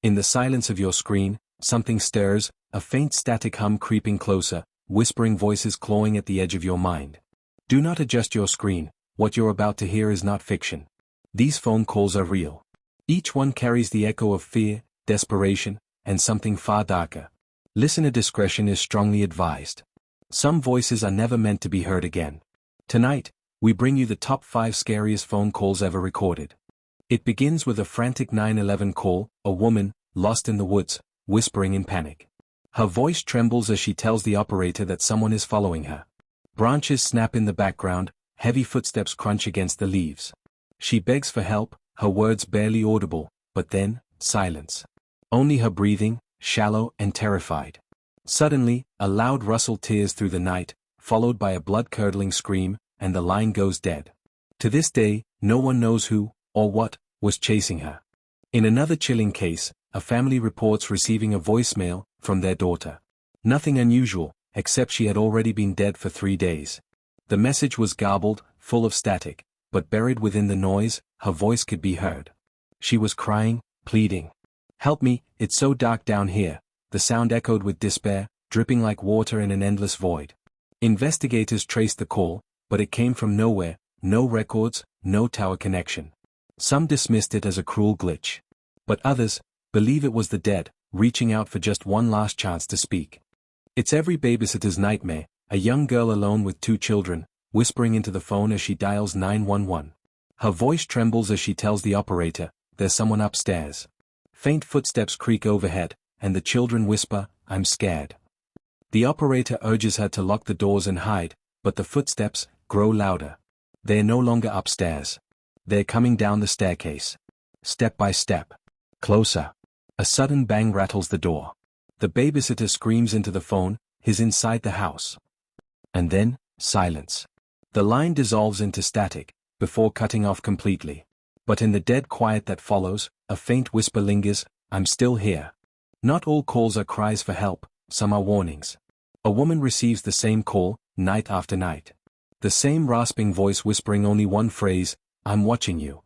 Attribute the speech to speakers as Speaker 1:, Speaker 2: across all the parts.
Speaker 1: In the silence of your screen, something stirs, a faint static hum creeping closer, whispering voices clawing at the edge of your mind. Do not adjust your screen, what you're about to hear is not fiction. These phone calls are real. Each one carries the echo of fear, desperation, and something far darker. Listener discretion is strongly advised. Some voices are never meant to be heard again. Tonight, we bring you the top 5 scariest phone calls ever recorded. It begins with a frantic 911 call, a woman, lost in the woods, whispering in panic. Her voice trembles as she tells the operator that someone is following her. Branches snap in the background, heavy footsteps crunch against the leaves. She begs for help, her words barely audible, but then, silence. Only her breathing, shallow and terrified. Suddenly, a loud rustle tears through the night, followed by a blood-curdling scream, and the line goes dead. To this day, no one knows who, or what, was chasing her. In another chilling case, a family reports receiving a voicemail from their daughter. Nothing unusual, except she had already been dead for 3 days. The message was garbled, full of static, but buried within the noise, her voice could be heard. She was crying, pleading. "Help me, it's so dark down here," the sound echoed with despair, dripping like water in an endless void. Investigators traced the call, but it came from nowhere, no records, no tower connection. Some dismissed it as a cruel glitch. But others believe it was the dead, reaching out for just one last chance to speak. It's every babysitter's nightmare, a young girl alone with 2 children, whispering into the phone as she dials 911. Her voice trembles as she tells the operator, "There's someone upstairs." Faint footsteps creak overhead, and the children whisper, "I'm scared." The operator urges her to lock the doors and hide, but the footsteps grow louder. They're no longer upstairs. They're coming down the staircase. Step by step. Closer. A sudden bang rattles the door. The babysitter screams into the phone, he's inside the house. And then, silence. The line dissolves into static, before cutting off completely. But in the dead quiet that follows, a faint whisper lingers, "I'm still here." Not all calls are cries for help, some are warnings. A woman receives the same call, night after night. The same rasping voice whispering only one phrase, "I'm watching you."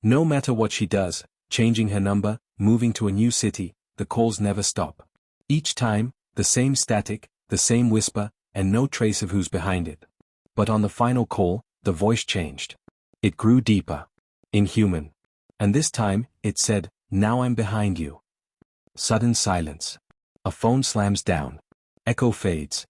Speaker 1: No matter what she does, changing her number, moving to a new city, the calls never stop. Each time, the same static, the same whisper, and no trace of who's behind it. But on the final call, the voice changed. It grew deeper. Inhuman. And this time, it said, "Now I'm behind you." Sudden silence. A phone slams down. Echo fades.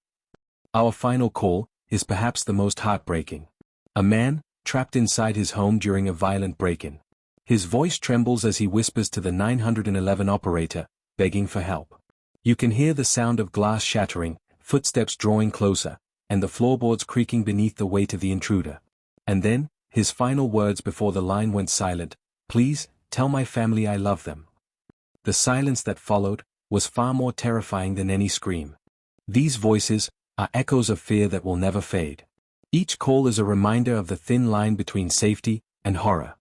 Speaker 1: Our final call is perhaps the most heartbreaking. A man, trapped inside his home during a violent break-in. His voice trembles as he whispers to the 911 operator, begging for help. You can hear the sound of glass shattering, footsteps drawing closer, and the floorboards creaking beneath the weight of the intruder. And then, his final words before the line went silent, "Please, tell my family I love them." The silence that followed was far more terrifying than any scream. These voices are echoes of fear that will never fade. Each call is a reminder of the thin line between safety and horror.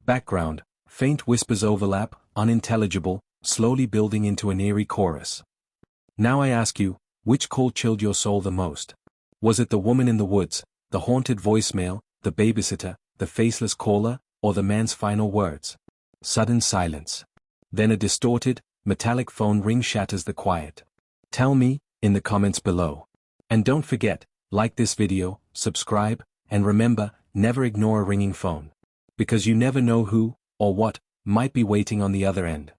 Speaker 1: Background, faint whispers overlap, unintelligible, slowly building into an eerie chorus. Now I ask you, which call chilled your soul the most? Was it the woman in the woods, the haunted voicemail, the babysitter, the faceless caller, or the man's final words? Sudden silence. Then a distorted, metallic phone ring shatters the quiet. Tell me, in the comments below. And don't forget, like this video, subscribe, and remember, never ignore a ringing phone. Because you never know who, or what, might be waiting on the other end.